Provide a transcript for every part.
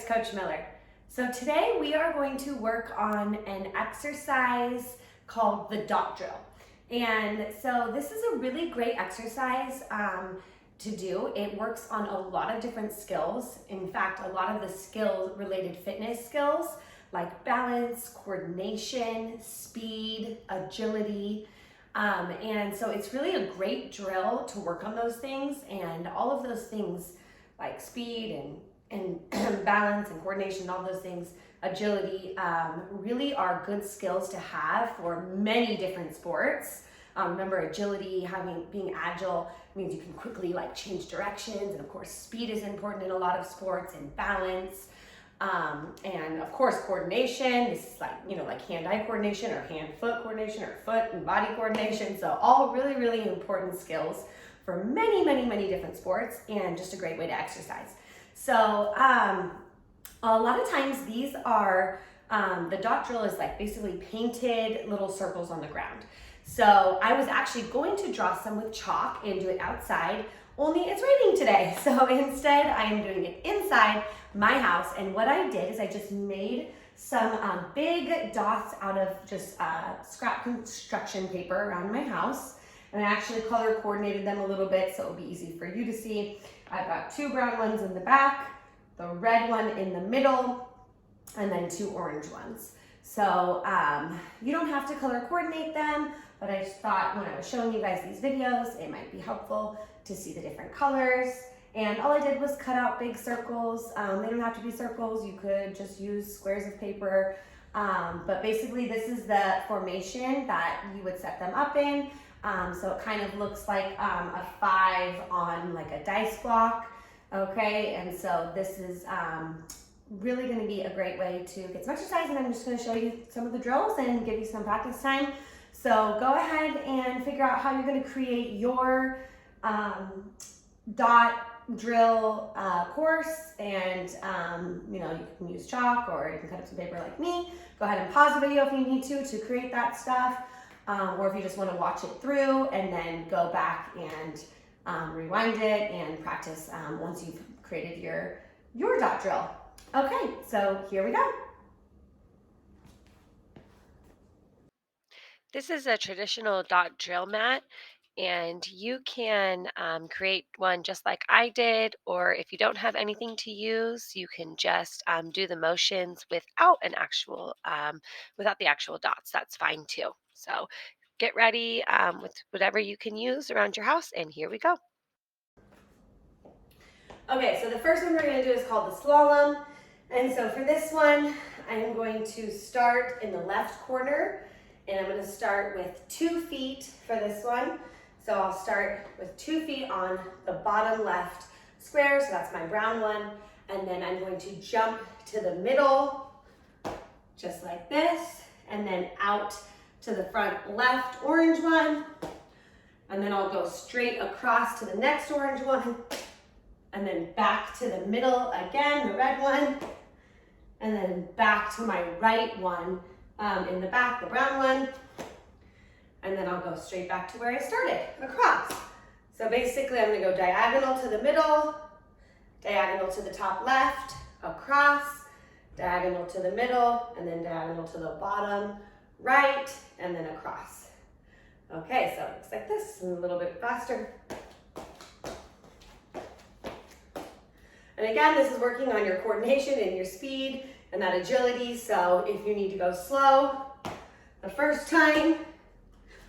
it's Coach Miller. So today we are going to work on an exercise called the dot drill. And so this is a really great exercise to do. It works on a lot of different skills. In fact, a lot of the skill-related fitness skills like balance, coordination, speed, agility. And so it's really a great drill to work on those things, and all of those things like speed and balance and coordination, all those things, agility, really are good skills to have for many different sports. Remember, agility, being agile means you can quickly change directions, and of course speed is important in a lot of sports, and balance. And of course, coordination. This is like hand-eye coordination or hand-foot coordination or foot and body coordination. So all really, really important skills for many, many, many different sports, and just a great way to exercise. So a lot of times these are, the dot drill is basically painted little circles on the ground. So I was actually going to draw some with chalk and do it outside, only it's raining today. So instead I am doing it inside my house. And what I did is I just made some big dots out of just scrap construction paper around my house. And I actually color coordinated them a little bit so it will be easy for you to see. I've got 2 brown ones in the back, the red one in the middle, and then 2 orange ones. So you don't have to color coordinate them, but I just thought when I was showing you guys these videos, it might be helpful to see the different colors. And all I did was cut out big circles. They don't have to be circles. You could just use squares of paper. But basically this is the formation that you would set them up in. So it kind of looks like a 5 on a dice block. Okay, and so this is really going to be a great way to get some exercise, and I'm just going to show you some of the drills and give you some practice time. So go ahead and figure out how you're going to create your dot drill course, and you can use chalk, or you can cut up some paper like me. Go ahead and pause the video if you need to create that stuff, or if you just want to watch it through and then go back and rewind it and practice once you've created your dot drill. Okay, so here we go. This is a traditional dot drill mat, and you can create one just like I did, or if you don't have anything to use, you can just do the motions without without the actual dots. That's fine too. So get ready with whatever you can use around your house, and here we go. Okay, so the first one we're going to do is called the slalom. And so for this one, I'm going to start in the left corner, and I'm going to start with 2 feet for this one. So I'll start with 2 feet on the bottom left square, so that's my brown one, and then I'm going to jump to the middle, just like this, and then out to the front left orange one, and then I'll go straight across to the next orange one, and then back to the middle again, the red one, and then back to my right one in the back, the brown one, and then I'll go straight back to where I started, across. So basically I'm gonna go diagonal to the middle, diagonal to the top left, across, diagonal to the middle, and then diagonal to the bottom right, and then across. Okay, so it looks like this, and a little bit faster. And again, this is working on your coordination and your speed and that agility. So if you need to go slow the first time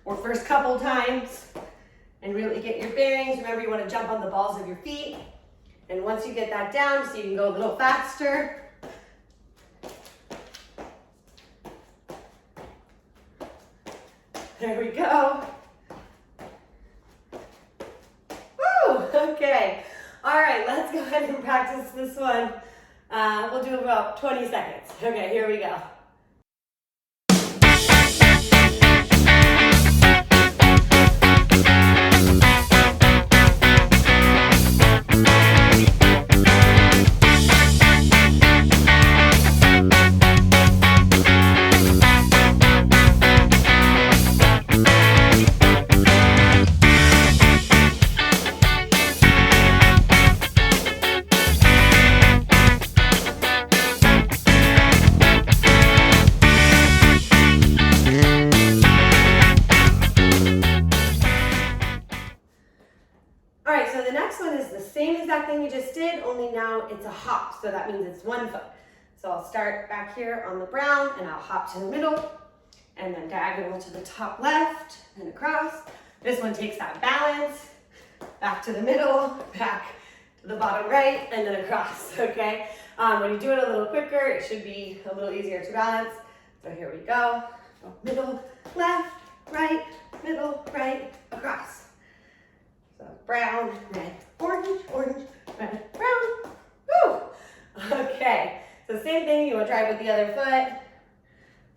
or first couple times and really get your bearings, remember you want to jump on the balls of your feet. And once you get that down, so you can go a little faster. There we go. Woo, okay. All right, let's go ahead and practice this one. We'll do about 20 seconds. Okay, here we go. exact thing you just did, only now it's a hop, so that means it's 1 foot. So I'll start back here on the brown and I'll hop to the middle and then diagonal to the top left and across. This one takes that balance, back to the middle, back to the bottom right, and then across, okay? When you do it a little quicker, it should be a little easier to balance. So here we go. Middle, left, right, middle, right, across. So brown, red, orange, orange, red, brown. Woo! Okay, so same thing, you want to try it with the other foot.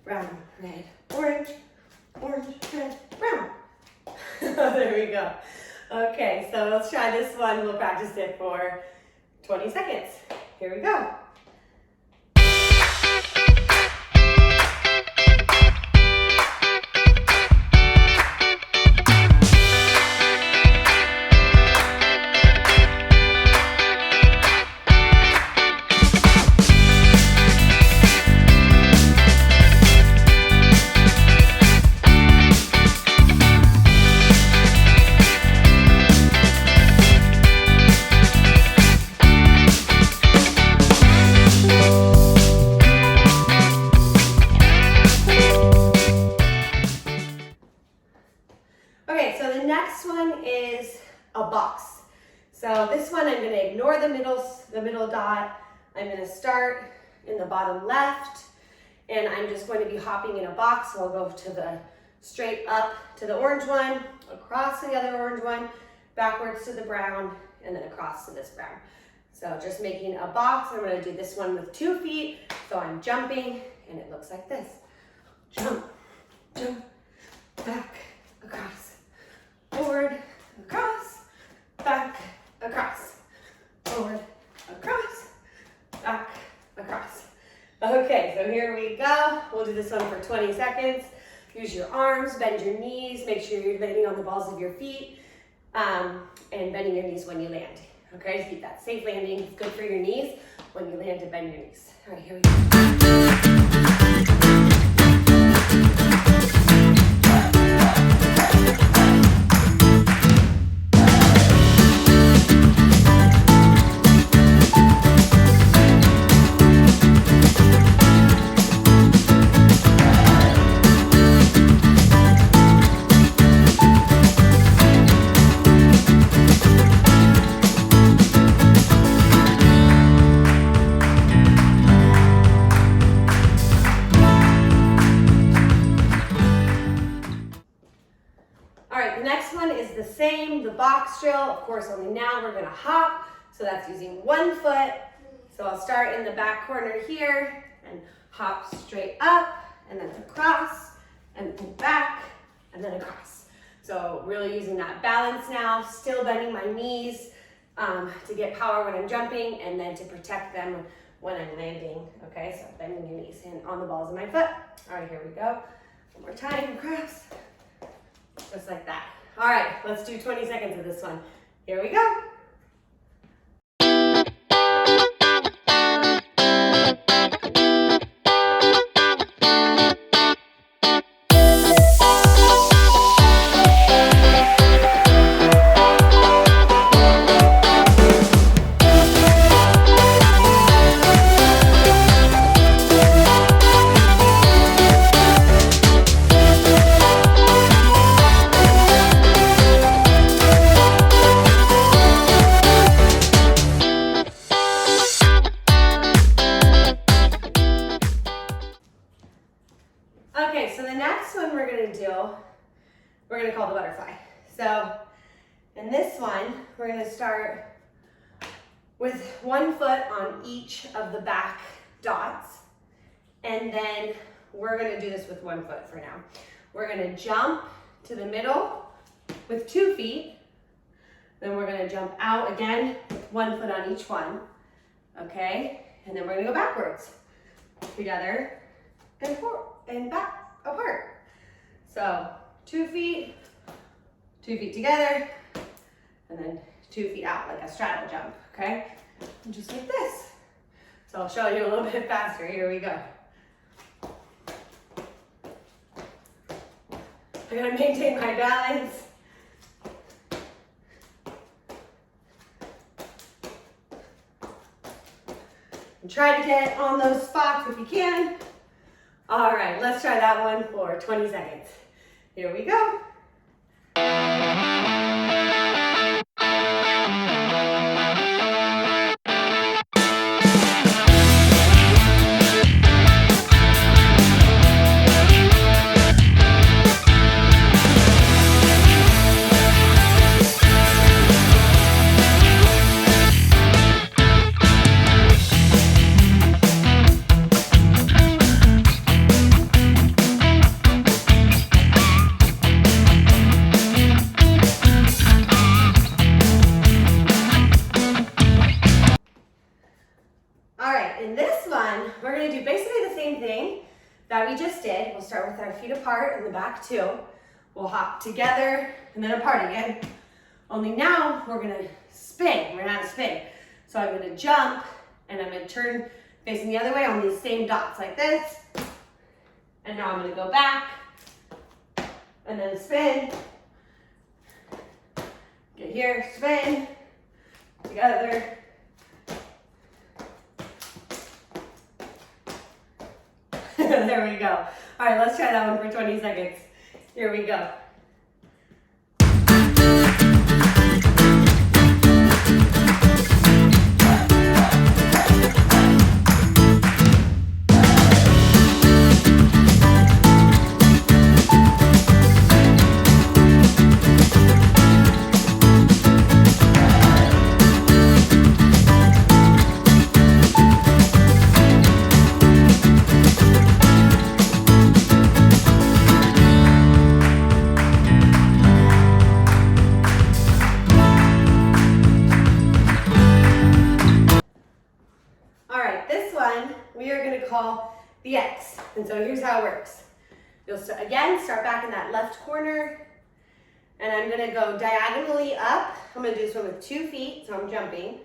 Brown, red, orange, orange, red, brown. There we go. Okay, so let's try this one. We'll practice it for 20 seconds. Here we go. Okay, so the next one is a box. So this one I'm going to ignore the middle dot. I'm going to start in the bottom left, and I'm just going to be hopping in a box. So I'll go to the straight up to the orange one, across to the other orange one, backwards to the brown, and then across to this brown. So just making a box. I'm going to do this one with 2 feet. So I'm jumping, and it looks like this. Jump, jump, back, across. Forward, across, back, across. Forward, across, back, across. Okay, so here we go. We'll do this one for 20 seconds. Use your arms, bend your knees, make sure you're landing on the balls of your feet, and bending your knees when you land. Okay, just keep that safe landing. It's good for your knees. When you land, to bend your knees. All right, here we go. The same, the box drill, of course, only now we're gonna hop, so that's using 1 foot. So I'll start in the back corner here and hop straight up and then across and then back and then across. So really using that balance now, still bending my knees to get power when I'm jumping and then to protect them when I'm landing. Okay, so bending your knees in on the balls of my foot. All right, here we go. One more time, across, just like that. All right, let's do 20 seconds of this one. Here we go. Okay, so the next one we're gonna call the butterfly. So in this one, we're gonna start with 1 foot on each of the back dots. And then we're gonna do this with 1 foot for now. We're gonna jump to the middle with 2 feet. Then we're gonna jump out again with 1 foot on each one. Okay, and then we're gonna go backwards. Together and forward and back apart. So 2 feet, 2 feet together, and then 2 feet out like a straddle jump, okay? And just like this. So I'll show you a little bit faster. Here we go. I gotta maintain my balance. try to get on those spots if you can. All right, let's try that one for 20 seconds. Here we go. All right, in this one, we're gonna do basically the same thing that we just did. We'll start with our feet apart in the back two. We'll hop together and then apart again. Only now we're gonna spin. We're gonna spin. So I'm gonna jump and I'm gonna turn facing the other way on these same dots like this. And now I'm gonna go back and then spin. Get here, spin, together. There we go. All right, let's try that one for 20 seconds. Here we go. We are going to call the X. And so here's how it works. You'll start back in that left corner, and I'm going to go diagonally up. I'm going to do this one with 2 feet, so I'm jumping.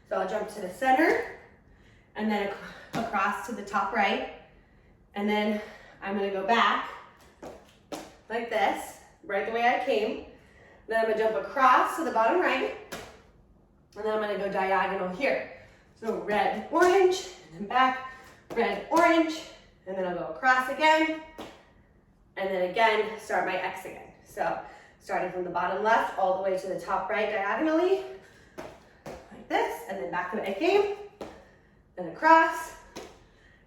So I'll jump to the center, and then across to the top right, and then I'm going to go back like this, right the way I came. Then I'm going to jump across to the bottom right, and then I'm going to go diagonal here. So red, orange, and then back, red, orange, and then I'll go across again, and then again, start my X again. So starting from the bottom left all the way to the top right diagonally, like this, and then back the way I came, then across,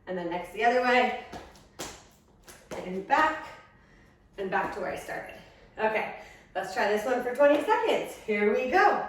and then next the other way, and back to where I started. Okay, let's try this one for 20 seconds. Here we go.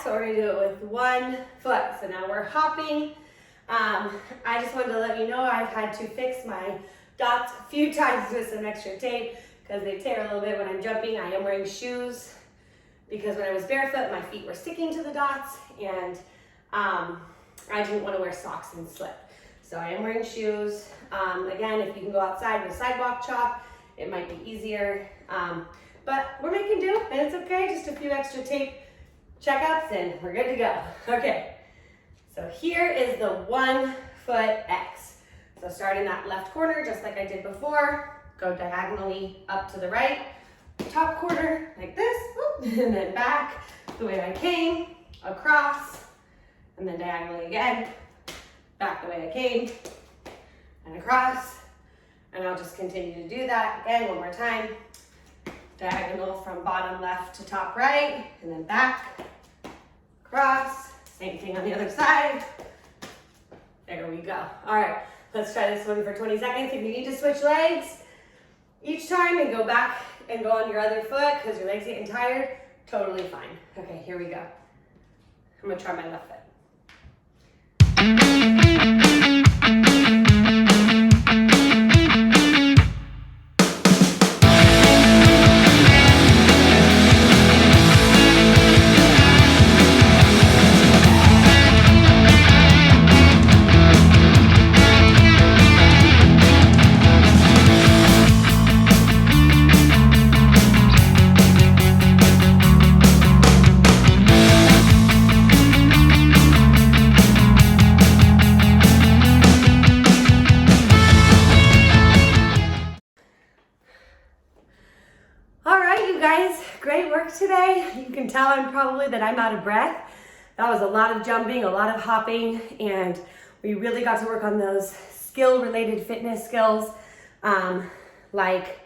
So we're gonna do it with 1 foot. So now we're hopping. I just wanted to let you know I've had to fix my dots a few times with some extra tape because they tear a little bit when I'm jumping. I am wearing shoes because when I was barefoot, my feet were sticking to the dots, and I didn't want to wear socks and slip. So I am wearing shoes. Again, if you can go outside with sidewalk chalk, it might be easier. But we're making do, and it's okay. Just a few extra tape checkups and we're good to go. Okay, so here is the 1 foot X. So start in that left corner just like I did before, go diagonally up to the right, top corner like this, and then back the way I came, across, and then diagonally again, back the way I came, and across, and I'll just continue to do that again one more time. Diagonal from bottom left to top right, and then back, across, same thing on the other side. There we go. All right, let's try this one for 20 seconds. If you need to switch legs each time and go back and go on your other foot because your leg's getting tired, totally fine. Okay, here we go. I'm gonna try my left foot. you can tell that I'm out of breath. That was a lot of jumping, a lot of hopping, and we really got to work on those skill-related fitness skills, like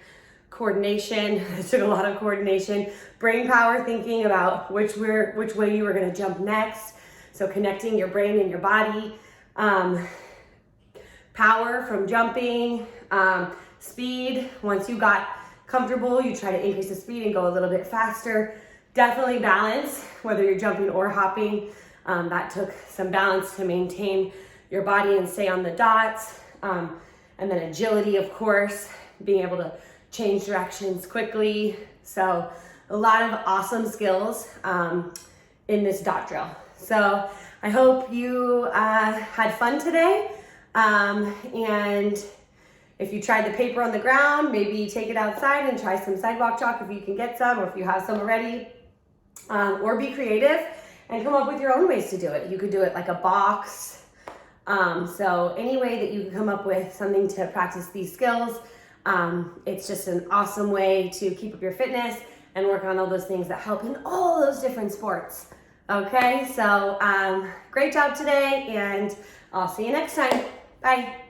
coordination. It took a lot of coordination, brain power, thinking about which way you were gonna jump next. So connecting your brain and your body, power from jumping, speed. Once you got comfortable, you try to increase the speed and go a little bit faster. Definitely balance, whether you're jumping or hopping. That took some balance to maintain your body and stay on the dots. And then agility, of course, being able to change directions quickly. So a lot of awesome skills in this dot drill. So I hope you had fun today. And if you tried the paper on the ground, maybe take it outside and try some sidewalk chalk if you can get some, or if you have some already. Or be creative and come up with your own ways to do it. You could do it like a box. So any way that you can come up with something to practice these skills, it's just an awesome way to keep up your fitness and work on all those things that help in all those different sports. Okay, so great job today, and I'll see you next time. Bye.